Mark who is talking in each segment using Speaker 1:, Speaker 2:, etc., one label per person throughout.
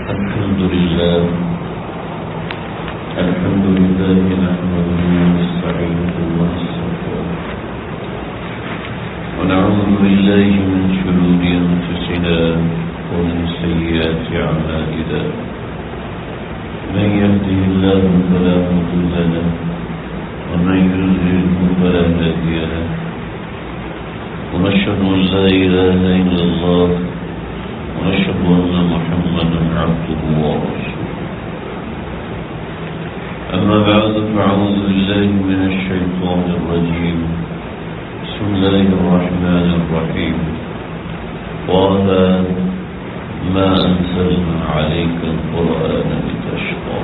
Speaker 1: الحمد لله نحمده ونستعينه ونستغفره ونعوذ بالله من شرور أنفسنا ومن سيئات أعمالنا من يهده الله فلا مضل له ومن يضلله فلا هادي له ونشهد أن لا إله إلا الله ونشهد أن محمدا عبده ورسوله أما بعد فأعوذ بالله من الشيطان الرجيم بسم الله الرحمن الرحيم طه ما أنزلنا عليك القرآن لتشقى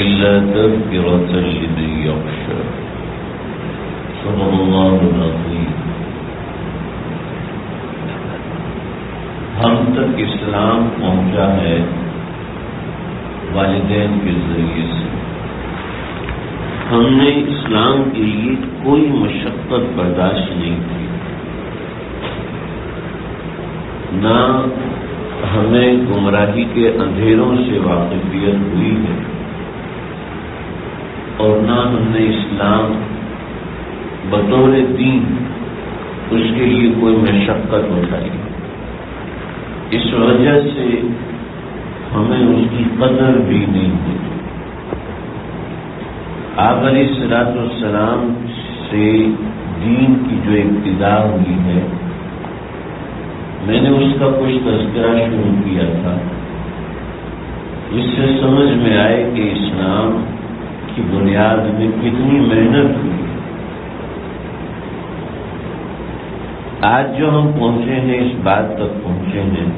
Speaker 1: إلا تذكرة لمن يخشى صدق الله العظيم. ہم تک اسلام پہنچا ہے والدین کے ذریعے سے. ہم نے اسلام کے لیے کوئی مشقت برداشت نہیں کی، نہ ہمیں گمراہی کے اندھیروں سے واقفیت ہوئی ہے اور نہ ہم نے اسلام بطور دین اس کے لیے کوئی مشقت اٹھائی. اس وجہ سے ہمیں اس کی قدر بھی نہیں ہوتی. آپ علیہ الصلوۃ والسلام سے دین کی جو ابتدا ہوئی ہے، میں نے اس کا کچھ تذکرہ شروع کیا تھا. اس سے سمجھ میں آئے کہ اسلام کی بنیاد میں کتنی محنت ہوئی. آج جو ہم پہنچے ہیں اس بات تک پہنچے ہیں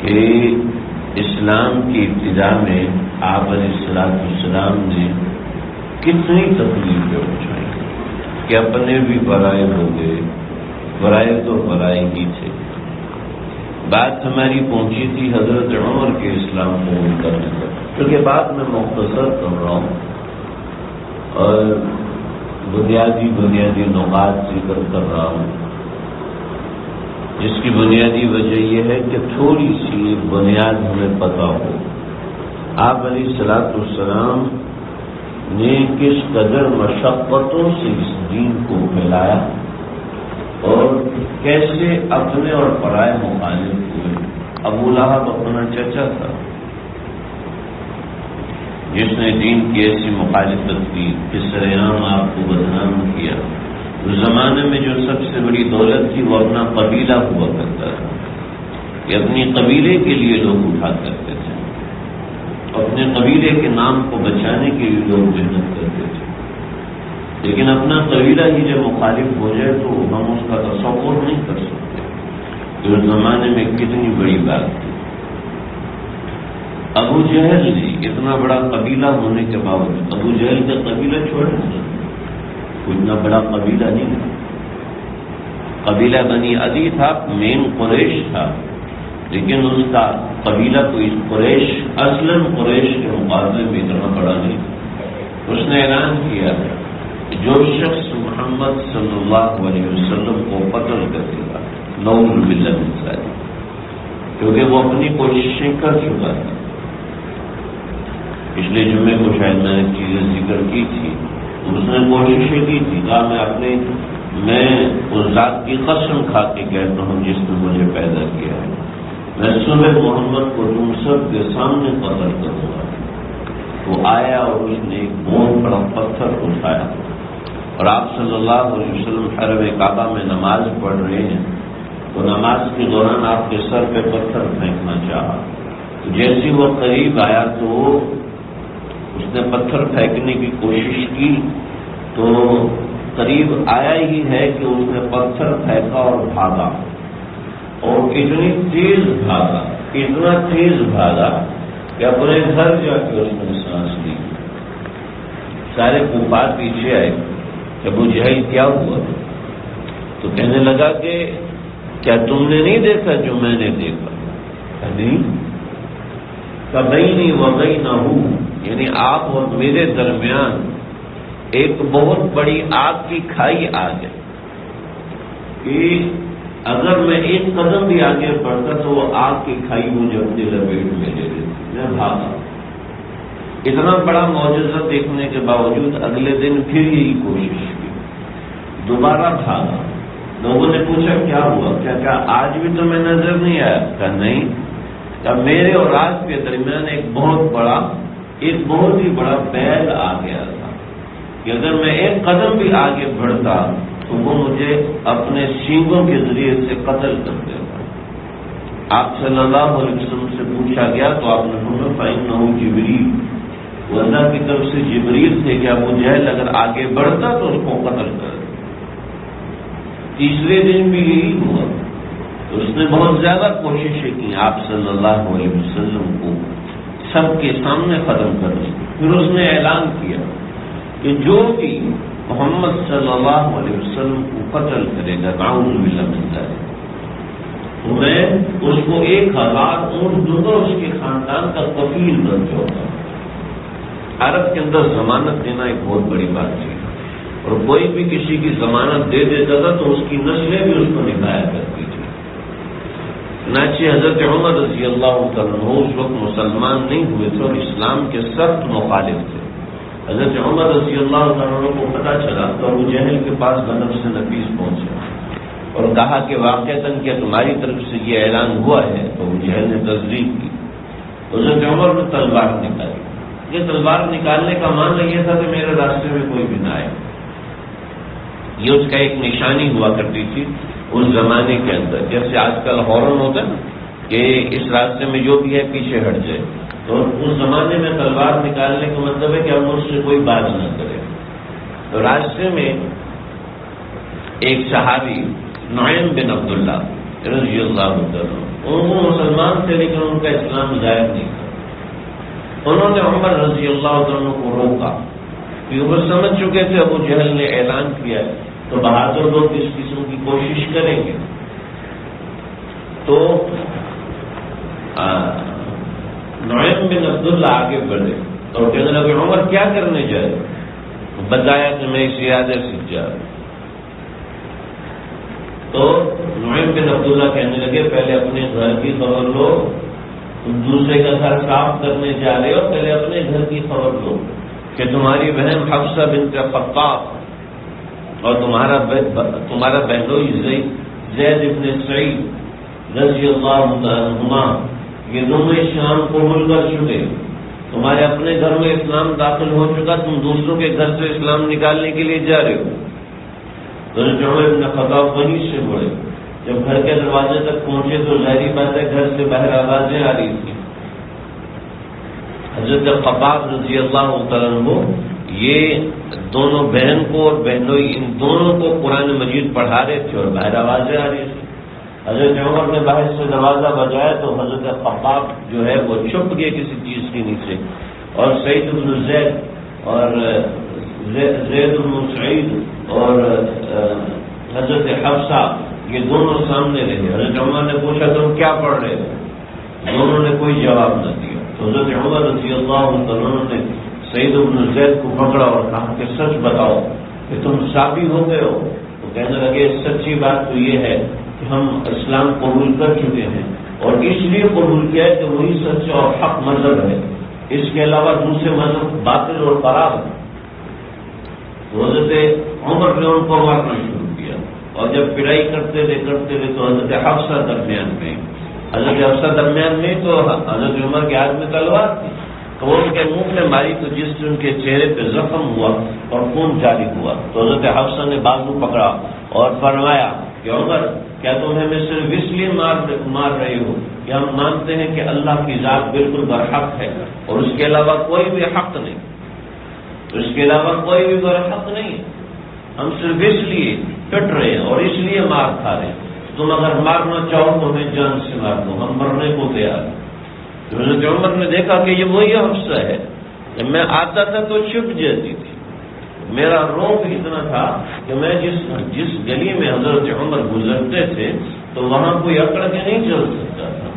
Speaker 1: کہ اسلام کی ابتدا میں آپ علیہ الصلوۃ والسلام نے کتنی تکلیفیں اٹھائیں کہ اپنے بھی پرائے ہو گئے، پرائے تو پرائے ہی تھے. بات ہماری پہنچی تھی حضرت عمر کے اسلام قبول کرنے تک، کیونکہ بات میں مختصر کر رہا ہوں اور بنیادی نکات ذکر کر رہا ہوں، جس کی بنیادی وجہ یہ ہے کہ تھوڑی سی بنیاد ہمیں پتہ ہو. آپ علیہ الصلوۃ والسلام نے کس قدر مشقتوں سے اس دین کو پھیلایا اور کیسے اپنے اور پرائے مخالف ہوئے. ابو لہب اپنا چچا تھا جس نے دین کی ایسی مخالفت کی کہ سرعام آپ کو بدنام کیا. اس زمانے میں جو سب سے بڑی دولت تھی وہ اپنا قبیلہ ہوا کرتا تھا کہ اپنی قبیلے کے لیے لوگ اٹھا کرتے تھے، اپنے قبیلے کے نام کو بچانے کے لیے لوگ محنت کرتے تھے. لیکن اپنا قبیلہ ہی جب مخالف ہو جائے تو ہم اس کا تصور نہیں کر سکتے کہ اس زمانے میں کتنی بڑی بات تھی. ابو جہل نے اتنا بڑا قبیلہ ہونے کے باوجود، ابو جہل کا قبیلہ چھوڑ دیا، اتنا بڑا قبیلہ نہیں تھا. قبیلہ بنی عدی تھا، مین قریش تھا، لیکن اس کا قبیلہ کوئی قریش، اصلاً قریش کے مقابلے میں اتنا بڑا نہیں تھا. اس نے اعلان کیا کہ جو شخص محمد صلی اللہ علیہ وسلم کو قتل کر دے گا نعوذ باللہ من ذالک، کیونکہ وہ اپنی کوششیں کر چکا تھا. پچھلے جمعے کو شاید میں نے چیزیں ذکر کی تھی. اس نے کوششیں کی تھی، کہا میں اس ذات کی قسم کھا کے کہتا ہوں جس نے مجھے پیدا کیا ہے، میں صبح محمد کو تم سب کے سامنے قتل کروں گا. وہ آیا اور اس نے ایک بہت بڑا پتھر اٹھایا اور آپ صلی اللہ علیہ وسلم حرم کعبہ میں نماز پڑھ رہے ہیں تو نماز کے دوران آپ کے سر پہ پتھر پھینکنا چاہا. جیسے وہ قریب آیا تو اس نے پتھر پھینکنے کی کوشش کی تو قریب آیا ہی ہے کہ اس نے پتھر پھینکا اور بھاگا، اور اتنی تیز بھاگا کہ اپنے گھر جا کے اس نے سانس لی. سارے کفار پیچھے آئے کہ ابو جہل کیا ہوا؟ تو کہنے لگا کہ کیا تم نے نہیں دیکھا جو میں نے دیکھا؟ نہیں. کبینی وبینہ، یعنی آپ اور میرے درمیان ایک بہت بڑی آگ کی کھائی آ گئی کہ اگر میں ایک قدم بھی آگے بڑھتا تو وہ آگ کی کھائی مجھے اپنے لپیٹ اتنا بڑا معجزہ دیکھنے کے باوجود اگلے دن پھر یہی کوشش کی، دوبارہ بھاگا۔ لوگوں نے پوچھا کیا ہوا، کیا آج بھی تمہیں نظر نہیں آیا؟ کہا نہیں، کہا میرے اور آپ کے درمیان ایک بہت ہی بڑا بیل آ گیا تھا کہ اگر میں ایک قدم بھی آگے بڑھتا تو وہ مجھے اپنے سینگوں کے ذریعے سے قتل کر دیتا۔ آپ صلی اللہ علیہ وسلم سے پوچھا گیا تو آپ نے فرمایا فإنہ جبریل، وہ اللہ کی طرف سے جبریل تھے کہ ابو جہل اگر آگے بڑھتا تو اس کو قتل کر دیتا۔ تیسرے دن بھی یہی ہوا تو اس نے بہت زیادہ کوششیں کی آپ صلی اللہ علیہ وسلم کو سب کے سامنے ختم کر دی۔ پھر اس نے اعلان کیا کہ جو بھی محمد صلی اللہ علیہ وسلم کو قتل کرے گا نعوذ باللہ من ذلک، تو میں اس کو 1000 اونٹ دوں گا، اس کے خاندان کا کفیل بن جاؤں گا۔ عرب کے اندر ضمانت دینا ایک بہت بڑی بات تھی، اور کوئی بھی کسی کی ضمانت دے دیتا تھا تو اس کی نسلیں بھی اس کو نبھایا کرتی تھی۔ چنانچہ حضرت عمر رضی اللہ عنہ اس وقت مسلمان نہیں ہوئے تھے اور اسلام کے سخت مخالف تھے۔ حضرت عمر رضی اللہ عنہ کو پتہ چلا تو ابو جہل کے پاس غضب سے نفیس پہنچا اور کہا کہ واقعتاً کیا تمہاری طرف سے یہ اعلان ہوا ہے؟ تو ابو جہل نے تصدیق کی۔ حضرت عمر نے تلوار نکالی۔ یہ تلوار نکالنے کا معنی یہ تھا کہ میرے راستے میں کوئی بھی نہ آئے، یہ اس کا ایک نشانی ہوا کرتی تھی اس زمانے کے اندر، جیسے آج کل ہارن ہوتا ہے کہ اس راستے میں جو بھی ہے پیچھے ہٹ جائے، تو اس زمانے میں تلوار نکالنے کا مطلب ہے کہ ہم اس سے کوئی بات نہ کرے۔ تو راستے میں ایک صحابی نعیم بن عبداللہ رضی اللہ عنہ، وہ مسلمان تھے لیکن ان کا اسلام ظاہر نہیں تھا۔ انہوں نے عمر رضی اللہ عنہ کو روکا کہ وہ سمجھ چکے تھے ابو جہل نے اعلان کیا تو بہادر لوگ اس قسم کی کوشش کریں گے۔ تو نعیم بن عبداللہ آگے بڑھے اور کہنے لگے عمر کیا کرنے جائے؟ بتایا کہ میں اس ارادے سے جا رہا۔ تو نعیم بن عبداللہ کہنے لگے پہلے اپنے گھر کی خبر لو، تم دوسرے کا گھر صاف کرنے جا رہے ہو، پہلے اپنے گھر کی خبر لو کہ تمہاری بہن حفصہ بنت خطاب اور تمہارا بہنوئی زید ابن سعید رضی اللہ عنہما یہ دونوں شام قبول کر چکے، تمہارے اپنے گھر میں اسلام داخل ہو چکا، تم دوسروں کے گھر سے اسلام نکالنے کے لیے جا رہے ہو۔ تو عمر ابن خطاب وہیں سے بڑھے، جب گھر کے دروازے تک پہنچے تو ظاہری بات ہے گھر سے باہر آوازیں آ رہی تھی۔ حضرت خباب رضی اللہ عنہ یہ دونوں بہن کو اور بہنوئی ان دونوں کو قرآن مجید پڑھا رہے تھے اور باہر آوازیں آ رہی تھی۔ حضرت عمر نے باہر سے دروازہ بجایا تو حضرت خباب جو ہے وہ چھپ گئے کسی چیز کے نیچے، اور سعید بن زید اور زید بن سعید اور حضرت حفصہ یہ دونوں سامنے رہے۔ حضرت عمر نے پوچھا تم کیا پڑھ رہے تھے؟ دونوں نے کوئی جواب نہ دیا۔ تو حضرت عمر رضی اللہ عنہ نے سعید بن زید کو پکڑا اور کہا کہ سچ بتاؤ کہ تم صحابی ہو گئے ہو؟ تو کہنے لگے سچی بات تو یہ ہے کہ ہم اسلام قبول کر چکے ہیں اور اس لیے قبول کیا ہے کہ وہی سچ اور حق مذہب ہے، اس کے علاوہ دوسرے مذہب باطل اور خراب ہے۔ تو حضرت عمر نے ان کو مارنا شروع کیا اور جب پڑائی کرتے رہے تو حضرت حفصہ درمیان میں تو حضرت عمر کے ہاتھ میں تلوار تھی، تو وہ ان کے منہ میں ماری تو جس سے ان کے چہرے پہ زخم ہوا اور خون جاری ہوا، تو حضرت حفصہ نے بازو پکڑا اور فرمایا کہ عمر کیا تم ہمیں صرف اس لیے مار رہے ہو کہ ہم مانتے ہیں کہ اللہ کی ذات بالکل برحق ہے اور اس کے علاوہ کوئی بھی حق نہیں، اس کے علاوہ کوئی بھی برحق نہیں ہے، ہم صرف اس لیے پٹ رہے ہیں اور اس لیے مار کھا رہے ہیں، تم اگر مارنا چاہو تو ہمیں جان سے مار دو، ہم مرنے کو تیار ہیں۔ حضرت عمر نے دیکھا کہ یہ وہی حفصہ ہے، جب میں آتا تھا تو چھپ جاتی تھی، میرا روب اتنا تھا کہ میں جس گلی میں حضرت عمر گزرتے تھے تو وہاں کوئی اکڑ کے نہیں چل سکتا تھا۔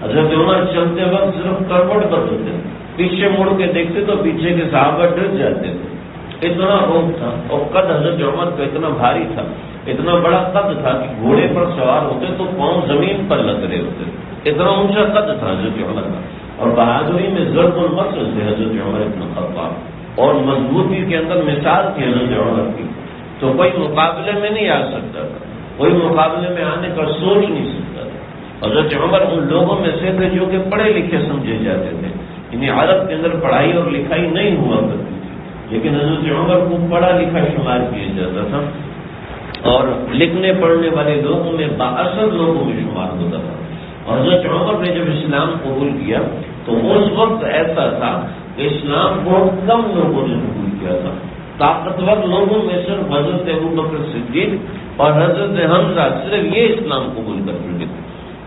Speaker 1: حضرت عمر چلتے وقت صرف کروٹ بدلتے، پیچھے مڑ کے دیکھتے تو پیچھے کے صحابہ ڈر جاتے تھے، اتنا روب تھا، اور قد حضرت عمر کا اتنا بھاری تھا، اتنا بڑا قد تھا کہ گھوڑے پر سوار ہوتے تو پاؤں زمین پر لگ رہے ہوتے، اتنا اونچا قد تھا حضرت عمر کا۔ اور بہادری میں ضرب المثل تھے حضرت عمر بن خطاب، اور مضبوطی کے اندر مثال تھی حضرت عمر کی، تو کوئی مقابلے میں نہیں آ سکتا تھا، کوئی مقابلے میں آنے کا سوچ نہیں سکتا تھا۔ حضرت عمر ان لوگوں میں سے تھے جو کہ پڑھے لکھے سمجھے جاتے تھے، یعنی عرب کے اندر پڑھائی اور لکھائی نہیں ہوا کرتی تھی، لیکن حضرت عمر کو پڑھا لکھا شمار کیا جاتا تھا اور لکھنے پڑھنے والے لوگوں میں بااثر لوگوں میں شمار ہوتا تھا۔ اور حضرت عمر نے جب اسلام قبول کیا تو اس وقت ایسا تھا کہ اسلام بہت کم لوگوں نے قبول کیا تھا، طاقتور لوگوں میں صرف حضرت ابوبکر صدیق اور حضرت حمزہ صرف یہ اسلام قبول کر چکے تھے،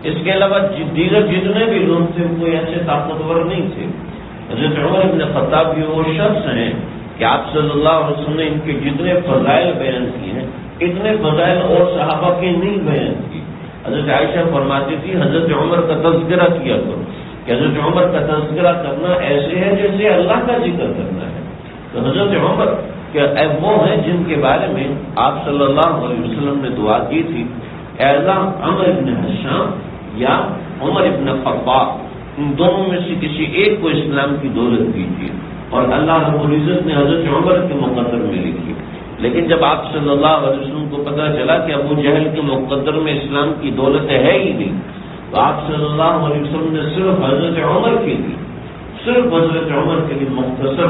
Speaker 1: اس کے علاوہ دیگر جتنے بھی لوگ تھے کوئی ایسے طاقتور نہیں تھے۔ حضرت عمر بن خطاب بھی وہ شخص ہیں کہ آپ صلی اللہ علیہ وسلم نے ان کے جتنے فضائل بیان کیے ہیں اتنے فضائل اور صحابہ کے نہیں بیان کیے۔ حضرت عائشہ فرماتی تھی حضرت عمر کا تذکرہ کیا کرو، کہ حضرت عمر کا تذکرہ کرنا ایسے ہے جیسے اللہ کا ذکر کرنا ہے۔ تو حضرت عمر کہ وہ ہیں جن کے بارے میں آپ صلی اللہ علیہ وسلم نے دعا کی تھی، اے اللہ عمر ابن حشام یا عمر ابن خطاب، ان دونوں میں سے کسی ایک کو اسلام کی دولت دیجیے، اور اللہ رب العزت نے حضرت عمر کے مقدر میں لکھی۔ لیکن جب آپ صلی اللہ علیہ وسلم کو پتہ چلا کہ ابو جہل کے مقدر میں اسلام کی دولت ہے ہی نہیں، تو آپ صلی اللہ علیہ وسلم نے صرف حضرت عمر کے لیے، صرف حضرت عمر کے لیے مختص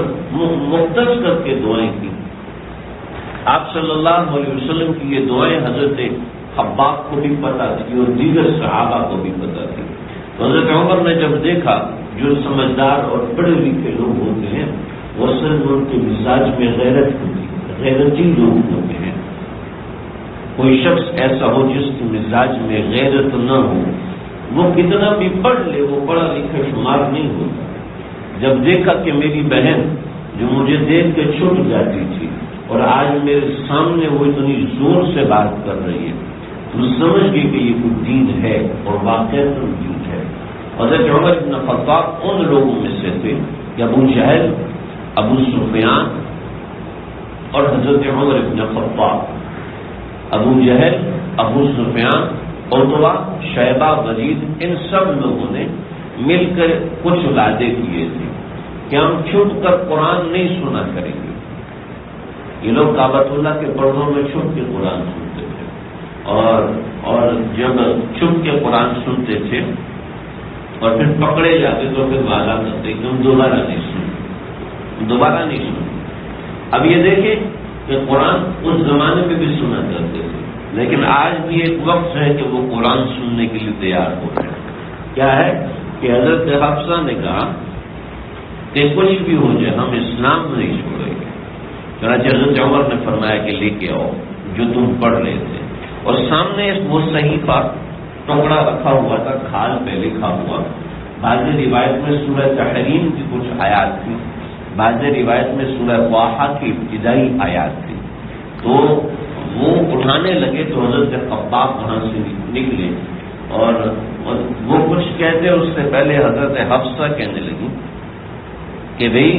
Speaker 1: کر کے دعائیں کی۔ آپ صلی اللہ علیہ وسلم کی یہ دعائیں حضرت خباب کو بھی پتہ تھی اور دیگر صحابہ کو بھی پتہ تھی۔ تو حضرت عمر نے جب دیکھا جو سمجھدار اور پڑھے لکھے لوگ ہوتے ہیں وہ صرف ان کے مزاج میں غیرت ہوتی ہے، غیرتی لوگ ہوتے ہیں۔ کوئی شخص ایسا ہو جس کے مزاج میں غیرت نہ ہو، وہ کتنا بھی پڑھ لے وہ پڑھا لکھا شمار نہیں ہوتا۔ جب دیکھا کہ میری بہن جو مجھے دیکھ کے چھٹ جاتی تھی اور آج میرے سامنے وہ اتنی زور سے بات کر رہی ہے تو سمجھ گئی کہ یہ کوئی دین ہے اور واقعی دین ہے۔ حضرت عمر بن خطاب ان لوگوں میں سے تھے کہ ابو جہل، ابو سفیان اور حضرت عمر بن خطاب، ابو جہل، ابو سفیان، عتبہ، شیبہ، ولید، ان سب لوگوں نے مل کر کچھ وعدے کیے تھے کہ ہم چھپ کر قرآن نہیں سنا کریں گے۔ یہ لوگ کعبۃ اللہ کے پردوں میں چھپ کے قرآن سنتے تھے، اور جب چھپ کے قرآن سنتے تھے اور پھر پکڑے جاتے تو پھر وعدہ کرتے کہ ہم دوبارہ نہیں سنتے۔ اب یہ دیکھیں کہ قرآن اس زمانے میں بھی سنا کرتے تھے، لیکن آج بھی ایک وقت ہے کہ وہ قرآن سننے کے لیے تیار ہو رہے ہیں۔ کیا ہے کہ حضرت حفصہ نے کہا کہ کچھ بھی ہو جائے ہم اسلام نہیں چھوڑیں گے۔ چنانچہ حضرت عمر نے فرمایا کہ لے کے آؤ جو تم پڑھ رہے تھے، اور سامنے وہ صحیفہ ٹکڑا رکھا ہوا تھا، کھال پہ لکھا ہوا۔ بعض روایت میں سورہ تحریم کی کچھ آیات تھی، بعض روایت میں سورہ واحہ کی ابتدائی آیات تھی۔ تو وہ اٹھانے لگے تو حضرت خباب وہاں سے نکلے اور وہ کچھ کہتے، اس سے پہلے حضرت حفصہ کہنے لگی کہ بھئی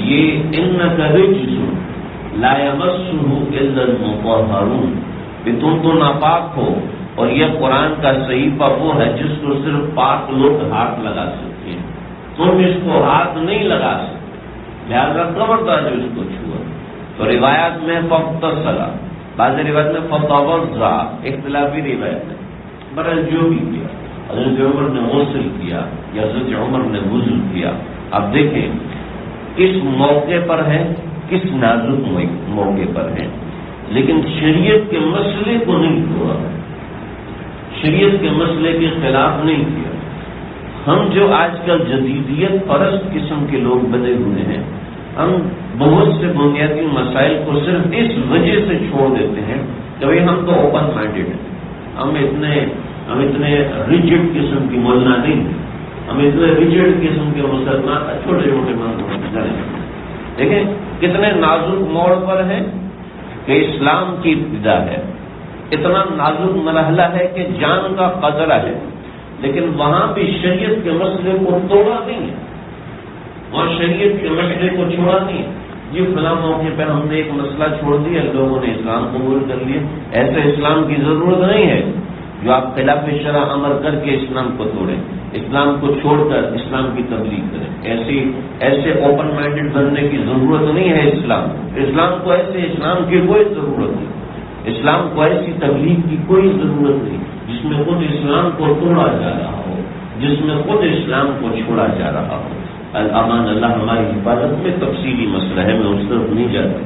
Speaker 1: یہ انک رجس لا یمسہ الا المطہرون، کہ تم تو ناپاک ہو اور یہ قرآن کا صحیفہ وہ ہے جس کو صرف پاک لوگ ہاتھ لگا سکتے ہیں، تم اس کو ہاتھ نہیں لگا سکتے، لہذا خبردار جو اس کو چھوا۔ تو روایات میں فاغتسل، بعض روایت میں فتوضا، اختلافی روایت میں برل جو بھی کیا، حضرت عمر نے غسل کیا یا حضرت عمر نے وضو کیا۔ اب دیکھیں کس موقع پر ہے، کس نازک موقع پر ہے، لیکن شریعت کے مسئلے کو نہیں چھوڑا، شریعت کے مسئلے کے خلاف نہیں کیا۔ ہم جو آج کل جدیدیت پرست قسم کے لوگ بنے ہوئے ہیں، ہم بہت سے بنیادی مسائل کو صرف اس وجہ سے چھوڑ دیتے ہیں کہ بھائی ہم تو اوپن مائنڈیڈ ہیں، ہم اتنے ریجڈ قسم کی مولانا نہیں، ہم اتنے ریجڈ قسم کے مسلمان چھوٹے چھوٹے مسلمان۔ دیکھیں کتنے نازک موڑ پر ہیں کہ اسلام کی ابتدا ہے، اتنا نازک مرحلہ ہے کہ جان کا خطرہ ہے، لیکن وہاں بھی شریعت کے مسئلے کو توڑا نہیں ہے اور شریعت کے مسئلے کو چھوڑا نہیں ہے۔ جی فلاں موقع پہ ہم نے ایک مسئلہ چھوڑ دیا، لوگوں نے اسلام قبول کر لیا، ایسے اسلام کی ضرورت نہیں ہے جو آپ خلاف شرع عمل کر کے اسلام کو توڑیں۔ اسلام کو چھوڑ کر اسلام کی تبلیغ کریں. ایسے اوپن مائنڈڈ بننے کی ضرورت نہیں ہے. اسلام کو ایسے اسلام کی کوئی ضرورت نہیں. اسلام کو ایسی تبلیغ کی کوئی ضرورت نہیں جس میں خود اسلام کو توڑا جا رہا ہو، جس میں خود اسلام کو چھوڑا جا رہا ہو. الامان اللہ ہماری حفاظت میں تفصیلی مسئلہ ہے، میں اس طرف نہیں جاتا.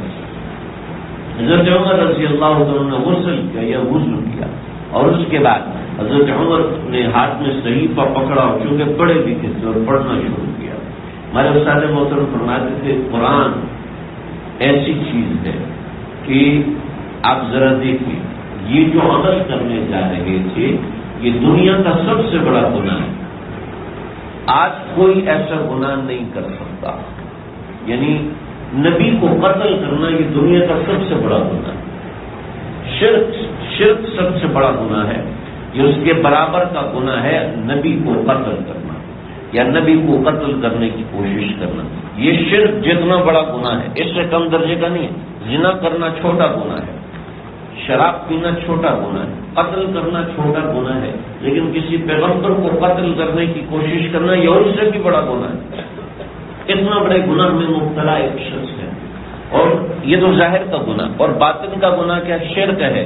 Speaker 1: حضرت عمر رضی اللہ عنہ نے غسل کیا یا وضو کیا، اور اس کے بعد حضرت عمر نے ہاتھ میں صحیفہ پکڑا اور چونکہ پڑھے لکھے تھے اور پڑھنا شروع کیا. ہمارے استاد محترم فرماتے تھے قرآن ایسی چیز ہے کہ آپ ذرا دیکھیں، یہ جو عمل کرنے جا رہے تھے یہ دنیا کا سب سے بڑا گناہ ہے. آج کوئی ایسا گناہ نہیں کر سکتا. یعنی نبی کو قتل کرنا یہ دنیا کا سب سے بڑا گناہ ہے. شرک سب سے بڑا گناہ ہے. یہ اس کے برابر کا گناہ ہے نبی کو قتل کرنا یا نبی کو قتل کرنے کی کوشش کرنا. یہ شرک جتنا بڑا گناہ ہے اس سے کم درجے کا نہیں ہے. زنا کرنا چھوٹا گناہ ہے، شراب پینا چھوٹا گناہ ہے، قتل کرنا چھوٹا گناہ ہے، لیکن کسی پیغمبر کو قتل کرنے کی کوشش کرنا یہ اس سے بھی بڑا گناہ ہے. اتنا بڑے گناہ میں مبتلا ایک شخص ہے. اور یہ تو ظاہر کا گناہ، اور باطن کا گناہ کیا؟ شرک ہے.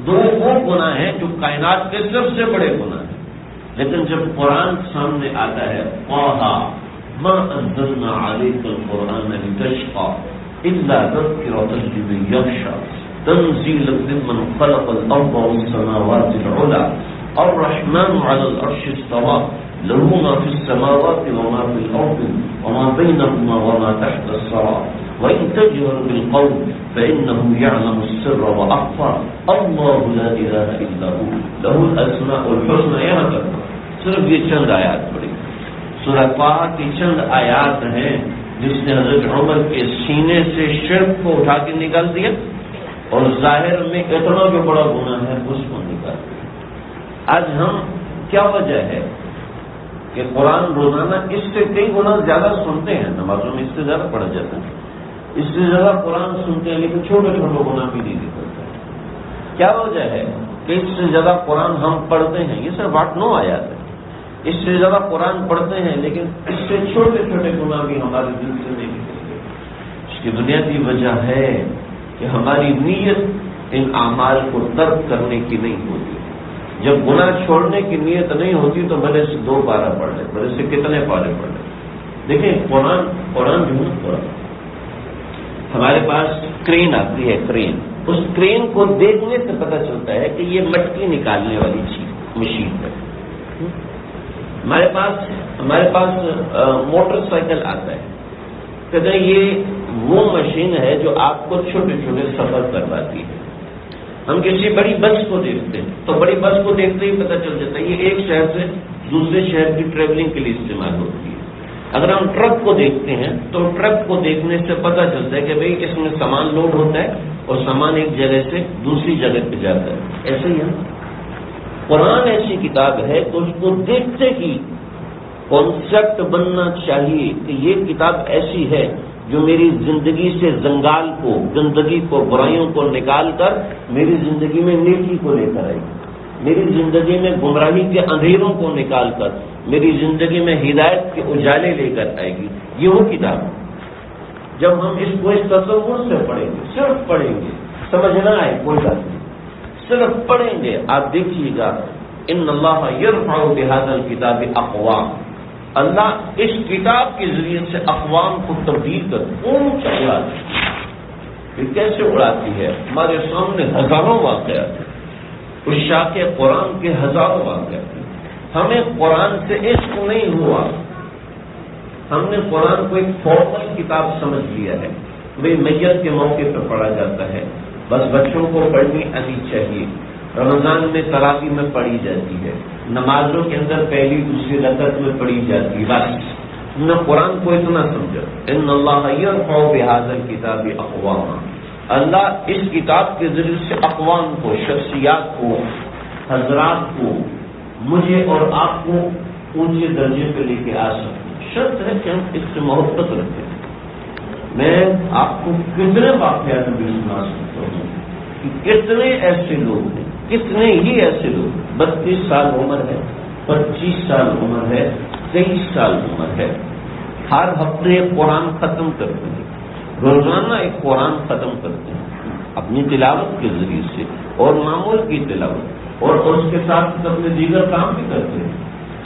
Speaker 1: دو وہ گناہ ہیں جو کائنات کے سب سے بڑے گناہ ہیں. لیکن جب قرآن سامنے آتا ہے طٰہٰ مَا أَنزَلْنَا عَلَيْكَ الْقُرْآنَ لِتَشْقَىٰ إِلَّا تَذْكِرَةً لِّمَن يَخْشَىٰ تَنزِيلًا مِّمَّنْ خَلَقَ الْأَرْضَ وَالسَّمَاوَاتِ الْعُلَىٰ الرَّحْمَٰنُ عَلَى الْعَرْشِ اسْتَوَىٰ لَهُ مَا فِي السَّمَاوَاتِ وَمَا فِي الْأَرْضِ وَمَا بَيْنَهُمَا وَمَا تَحْتَ الثَّرَىٰ وَإِن تَجْهَرْ بِالْقَوْلِ فَإِنَّهُ يَعْلَمُ السِّرَّ وَأَخْفَىٰ اللَّهُ لَا إِلَٰهَ إِلَّا هُوَ لَهُ الْأَسْمَاءُ الْحُسْنَىٰ. یہاں تک صرف یہ چند آیات پڑھی. سورہ طٰہٰ کی چند آیات ہیں جس نے حضرت عمر کے سینے سے شرک کو اٹھا کے نکال دیا اور ظاہر میں اتنا جو بڑا گناہ ہے اس کو نکال دیا. آج ہم کیا وجہ ہے کہ قرآن روزانہ اس سے کئی گنا زیادہ سنتے ہیں، نمازوں میں اس سے زیادہ پڑھ جاتا ہے، اس سے زیادہ قرآن سنتے ہیں لیکن چھوٹے چھوٹے گناہ بھی نہیں نکلتے. کیا وجہ ہے کہ اس سے زیادہ قرآن ہم پڑھتے ہیں؟ یہ صرف 8-9 آیات ہے. اس سے زیادہ قرآن پڑھتے ہیں لیکن اس سے چھوٹے چھوٹے گناہ بھی ہمارے دل سے نہیں نکلتے. اس کی بنیادی وجہ ہے کہ ہماری نیت ان اعمال کو ترک کرنے کی نہیں ہوتی. جب گناہ چھوڑنے کی نیت نہیں ہوتی تو بھلے سے 2 پارہ پڑھ لیں، بھلے سے کتنے پارے پڑھ لیں. دیکھیں قرآن جو ہے ہمارے پاس کرین آتی ہے، کرین. اس کرین کو دیکھنے سے پتہ چلتا ہے کہ یہ مٹی نکالنے والی چیز مشین ہے. ہمارے پاس موٹر سائیکل آتا ہے، کہتے ہیں یہ وہ مشین ہے جو آپ کو چھوٹے چھوٹے سفر کرواتی ہے. ہم کسی بڑی بس کو دیکھتے ہیں تو بڑی بس کو دیکھتے ہی پتہ چل جاتا ہے یہ ایک شہر سے دوسرے شہر کی ٹریولنگ کے لیے استعمال ہوتی ہے. اگر ہم ٹرک کو دیکھتے ہیں تو ٹرک کو دیکھنے سے پتہ چلتا ہے کہ بھئی اس میں سامان لوڈ ہوتا ہے اور سامان ایک جگہ سے دوسری جگہ پہ جاتا ہے. ایسے ہی ہے قرآن. ایسی کتاب ہے تو اس کو دیکھتے ہی کانسیپٹ بننا چاہیے کہ یہ کتاب ایسی ہے جو میری زندگی سے زنگال کو، گندگی کو، برائیوں کو نکال کر میری زندگی میں نیکی کو لے کر آئے گی، میری زندگی میں گمراہی کے اندھیروں کو نکال کر میری زندگی میں ہدایت کے اجالے لے کر آئے گی. یہ وہ کتاب ہے. جب ہم اس کو اس تصور سے پڑھیں گے، صرف پڑھیں گے، سمجھ نہ آئے کوئی بات نہیں، صرف پڑھیں گے، آپ دیکھیے گا ان اللہ یرفع بہذا الکتاب اقوام. اللہ اس کتاب کے ذریعے سے اقوام کو تبدیل کر اونچا اڑاتی ہے. یہ کیسے اڑاتی ہے؟ ہمارے سامنے ہزاروں واقعات ہیں، عشاق قرآن کے ہزاروں واقعات ہیں. ہمیں قرآن سے عشق نہیں ہوا، ہم نے قرآن کو ایک فارمل کتاب سمجھ لیا ہے. بھئی میت کے موقع پہ پڑھا جاتا ہے، بس بچوں کو پڑھنی آنی چاہیے، رمضان میں تراویح میں پڑھی جاتی ہے، نمازوں کے اندر پہلی دوسری رکعت میں پڑھی جاتی ہے. بس ہم نے قرآن کو اتنا سمجھا. ان اللہ یرفع بہذا الکتاب اقواما. اللہ اس کتاب کے ذریعے سے اقوام کو، شخصیات کو، حضرات کو، مجھے اور آپ کو اونچے درجے پہ لے کے آ سکتے. شرط ہے کہ ہم اس سے محبت رکھیں. میں آپ کو کتنے واقعات بھی سنا سکتا ہوں کہ کتنے ایسے لوگ ہیں، کتنے ہی ایسے لوگ 32 سال عمر ہے، 25 سال عمر ہے، 23 سال عمر ہے، ہر ہفتے ایک قرآن ختم کرتے ہیں، روزانہ ایک قرآن ختم کرتے ہیں اپنی تلاوت کے ذریعے سے اور معمول کی تلاوت، اور اس کے ساتھ اپنے دیگر کام بھی کرتے ہیں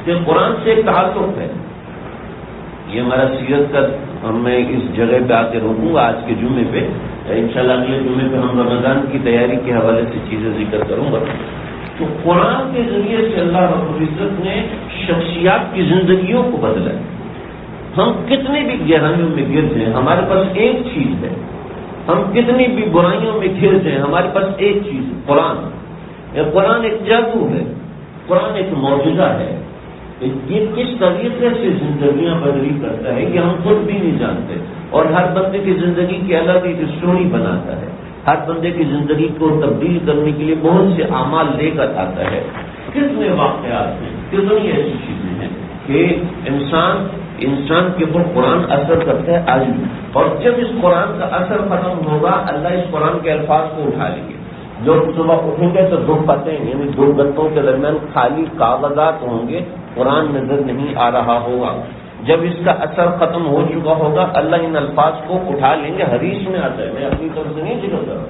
Speaker 1: کہ قرآن سے ایک تعلق ہے۔ یہ ہمارا سیرت کا میں اس جگہ پہ آ کے روکوں گا آج کے جمعے پہ، انشاءاللہ اگلے جمعے پہ ہم رمضان کی تیاری کے حوالے سے چیزیں ذکر کروں گا۔ تو قرآن کے ذریعے سے اللہ رب العزت نے شخصیات کی زندگیوں کو بدلا ہے۔ ہم کتنی بھی گہرائیوں میں گر جائیں ہمارے پاس ایک چیز ہے، ہم کتنی بھی برائیوں میں گر جائیں ہمارے پاس ایک چیز ہے، قرآن۔ یہ قرآن ایک جادو ہے، قرآن ایک معجزہ ہے۔ یہ کس طریقے سے زندگیاں بدلی کرتا ہے یہ ہم خود بھی نہیں جانتے، اور ہر بندے کی زندگی کی الگ ایک اسٹوری بناتا ہے، ہر بندے کی زندگی کو تبدیل کرنے کے لیے بہت سے اعمال لے کر آتا ہے۔ کتنے واقعات ہیں، کتنی ایسی چیزیں ہیں کہ انسان کے اوپر قرآن اثر کرتا ہے آج بھی، اور جب اس قرآن کا اثر ختم ہوگا اللہ اس قرآن کے الفاظ کو اٹھا لیں گے۔ جب صبح اٹھیں گے تو دو پتیں یعنی دو گتوں کے درمیان خالی کاغذات ہوں گے، قرآن نظر نہیں آ رہا ہوگا۔ جب اس کا اثر ختم ہو چکا ہوگا اللہ ان الفاظ کو اٹھا لیں گے، حدیث میں آتا ہے، میں اپنی طرف سے نہیں ذکر کر رہا،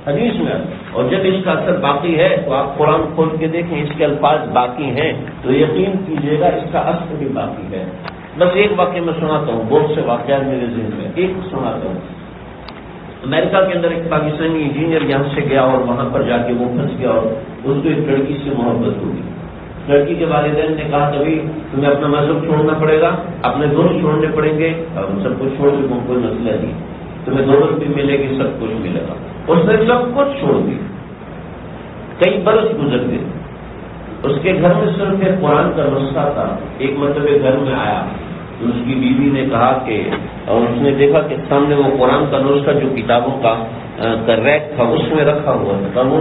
Speaker 1: حدیث میں آتا ہے۔ اور جب اس کا اثر باقی ہے تو آپ قرآن کھول کے دیکھیں اس کے الفاظ باقی ہیں تو یقین کیجیے گا اس کا اثر بھی باقی ہے۔ بس ایک واقعہ میں سناتا ہوں، بہت سے واقعات میرے ذہن میں، ایک سناتا ہوں۔ امریکہ کے اندر ایک پاکستانی انجینئر یہاں سے گیا اور وہاں پر جا کے وہ پھنس گیا اور اس کو ایک لڑکی سے محبت ہوگی۔ لڑکی کے والدین نے کہا کبھی تمہیں اپنا مذہب چھوڑنا پڑے گا، اپنے دوست چھوڑنے پڑیں گے، اور سب کچھ چھوڑ کے کوئی مسئلہ نہیں، تمہیں دولت بھی ملے گی، سب کچھ ملے گا۔ اس نے سب کچھ چھوڑ دیا، کئی برس گزر گئے، اس کے گھر میں صرف ایک قرآن کا نسخہ تھا۔ ایک مرتبہ گھر میں آیا تو اس کی بیوی نے کہا کہ، اور اس نے دیکھا کہ سامنے وہ قرآن کا نسخہ جو کتابوں کا ریک تھا اس میں رکھا ہوا تھا، وہ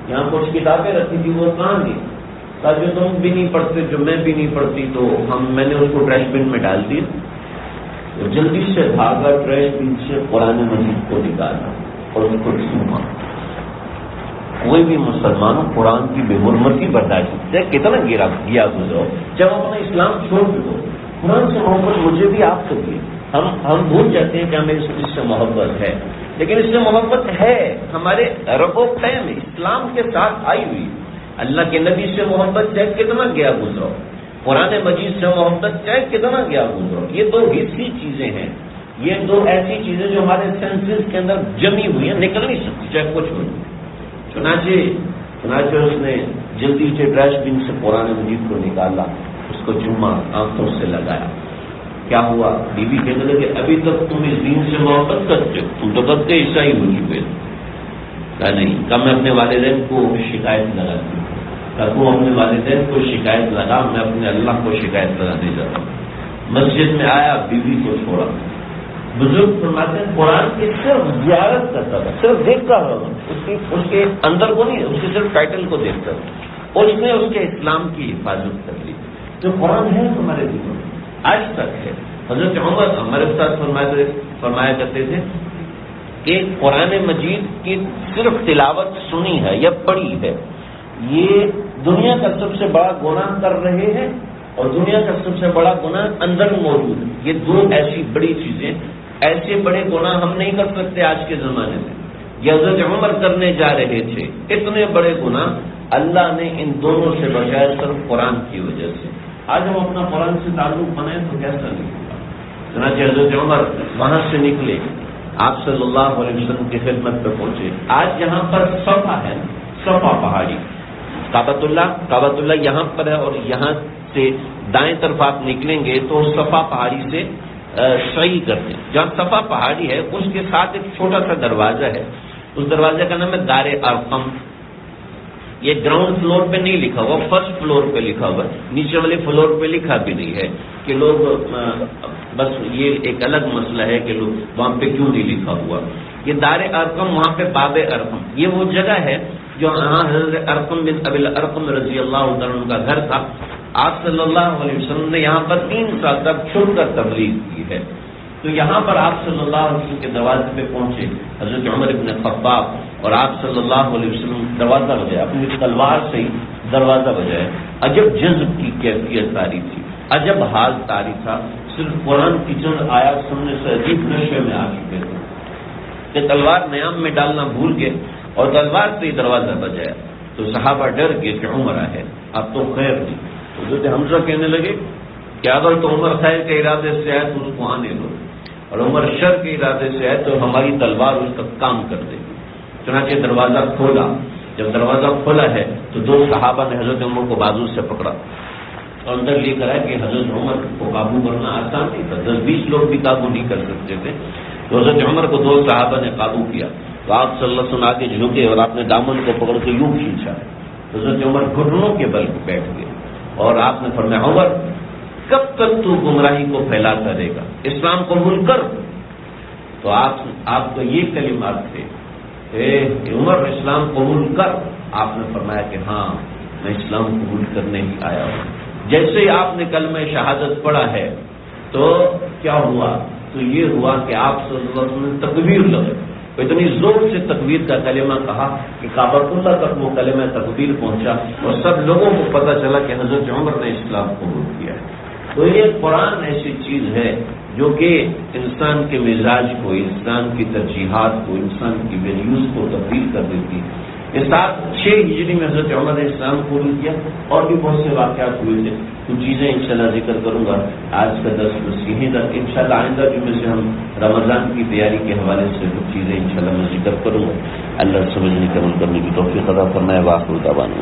Speaker 1: یہاں کچھ کتابیں رکھی تھی وہ کہاں گئی؟ کہا جو تم بھی نہیں پڑھتے، جو میں بھی نہیں پڑھتی، تو میں نے اس کو ٹریش بن میں ڈال دی۔ تو جلدی سے بھاگا، ٹریش بن سے قرآن مجید کو نکالا اور اس کو چھوما۔ کوئی بھی مسلمانوں قرآن کی بے حرمتی برداشت ہے، کتنا گیا گزرو، جب اپنا اسلام چھوڑ دو، قرآن سے محبت مجھے بھی آپ کو بھی، ہم بھول جاتے ہیں کہ ہمیں اس سے محبت ہے، لیکن اس سے محبت ہے، ہمارے رگ و پے میں اسلام کے ساتھ آئی ہوئی۔ اللہ کے نبی سے محبت چاہے کتنا گیا گزرو، قرآن مجید سے محبت چاہے کتنا گیا گزرو، یہ دو حصی چیزیں ہیں، یہ دو ایسی چیزیں جو ہمارے سینسز کے اندر جمی ہوئی ہیں، نکل نہیں سکتی چاہے کچھ ہو۔ چنانچہ اس نے جلدی سے ٹریش بن سے قرآن مجید کو نکالا، اس کو چوما، آنکھوں سے لگایا۔ کیا ہوا؟ بیوی کہنے لگے ابھی تک تم اس دین سے محبت کرتے ہو، تم تو کب کے عیسائی ہو چکے ہو۔ کہا نہیں، کہا میں اپنے والدین کو شکایت لگاتی ہوں، کہا تو اپنے والدین کو شکایت لگا، میں اپنے اللہ کو شکایت لگانے جاتا ہوں۔ مسجد میں آیا، بیوی کو چھوڑا۔ بزرگ فرماتے ہیں قرآن کی صرف زیارت کرتا تھا، صرف دیکھتا رہا، اس کے اندر کو نہیں، اس کے صرف ٹائٹل کو دیکھتا تھا، اور اس نے اس کے اسلام کی حفاظت کر لی۔ جو قرآن ہے ہمارے دلوں میں آج تک ہے۔ حضرت عمر ہمارے ساتھ فرمایا کرتے تھے کہ قرآن مجید کی صرف تلاوت سنی ہے یا پڑھی ہے، یہ دنیا کا سب سے بڑا گناہ کر رہے ہیں، اور دنیا کا سب سے بڑا گناہ اندر موجود ہے۔ یہ دو ایسی بڑی چیزیں، ایسے بڑے گناہ ہم نہیں کر سکتے آج کے زمانے میں، یہ حضرت عمر کرنے جا رہے تھے، اتنے بڑے گناہ اللہ نے ان دونوں سے بچایا صرف قرآن کی وجہ سے۔ آج ہم اپنا قرآن سے تعلق بنائیں تو کیسا نہیں ہوگا۔ چنانچہ حضرت عمر وہاں سے نکلے، آپ صلی اللہ علیہ وسلم کی خدمت پہ پہنچے۔ آج یہاں پر صفا ہے، صفا پہاڑی، کعبۃ اللہ یہاں پر ہے، اور یہاں سے دائیں طرف آپ نکلیں گے تو صفا پہاڑی سے سعی کرتے ہیں۔ جہاں صفا پہاڑی ہے اس کے ساتھ ایک چھوٹا سا دروازہ ہے، اس دروازے کا نام ہے دار ارقم۔ یہ گراؤنڈ فلور پہ نہیں لکھا ہوا، فرسٹ فلور پہ لکھا ہوا، نیچے والے فلور پہ لکھا بھی نہیں ہے کہ لوگ، بس یہ ایک الگ مسئلہ ہے کہ لوگ وہاں پہ کیوں نہیں لکھا ہوا۔ یہ دار ارقم، وہاں پہ باب ارقم، یہ وہ جگہ ہے جو ہاں حضرت ارقم بن ابی الارقم رضی اللہ عنہ کا گھر تھا۔ آپ صلی اللہ علیہ وسلم نے یہاں پر 3 سال تک چھپ کر تبلیغ کی ہے۔ تو یہاں پر آپ صلی اللہ علیہ وسلم کے دروازے پہ پہنچے حضرت عمر ابن خطاب، اور آپ صلی اللہ علیہ وسلم دروازہ بجائے، اپنی تلوار سے ہی دروازہ بجائے. عجب جذب کی کیفیت تاری تھی، عجب حال تاری تھا. صرف قرآن کی چند آیات سننے سے عجیب نشے میں آ چکے تھے کہ تلوار نیام میں ڈالنا بھول گئے اور تلوار سے ہی دروازہ بجایا. تو صحابہ ڈر گئے کہ عمر ہے، اب تو خیر نہیں. حضرت حمزہ کہنے لگے کہ اگر تو عمر خیر کے ارادے سے آئے تو اس کو آنے دو، اور عمر شر کے ارادے سے آئے تو ہماری تلوار اس کا کام کر دے گی. چنانچہ دروازہ کھولا. جب دروازہ کھولا ہے تو دو صحابہ نے حضرت عمر کو بازو سے پکڑا اور اندر لے کر آئے کہ حضرت عمر کو قابو کرنا آسان نہیں تھا، 10-20 لوگ بھی قابو نہیں کر سکتے تھے. تو حضرت عمر کو دو صحابہ نے قابو کیا تو آپ صلی اللہ علیہ وسلم آگے جھکے اور آپ نے دامن کو پکڑ کے یوں کھینچا. حضرت عمر گھٹنوں کے بل بیٹھ گئے اور آپ نے فرمایا عمر کب تک تو گمراہی کو پھیلاتا رہے گا، اسلام قبول کر. تو آپ کا یہ کلمات تھے اے عمر اسلام قبول کر. آپ نے فرمایا کہ ہاں میں اسلام قبول کرنے ہی آیا ہوں. جیسے ہی آپ نے کلمہ شہادت پڑھا ہے تو کیا ہوا؟ تو یہ ہوا کہ آپ صلی اللہ علیہ وسلم نے تکبیر لگائی، اتنی زور سے تکبیر کا کلمہ کہا کہ کعبہ اللہ تک وہ کلمہ تکبیر پہنچا اور سب لوگوں کو پتہ چلا کہ حضرت عمر نے اسلام قبول کیا ہے. تو یہ قرآن ایسی چیز ہے جو کہ انسان کے مزاج کو، انسان کی ترجیحات کو، انسان کی ویلیوز کو تبدیل کر دیتی ہے. اس ساتھ 6 ہجری میں حضرت عمر نے اسلام قبول کیا. اور بھی بہت سے واقعات ہوئے تھے، کچھ چیزیں انشاءاللہ ذکر کروں گا. آج کا درس بس یہیں تک. انشاءاللہ آئندہ جمعے سے ہم رمضان کی تیاری کے حوالے سے کچھ چیزیں انشاءاللہ میں ذکر کروں گا. اللہ سمجھنے کے عمل کرنے کی توفیق عطا فرمائے. واخر دعوانا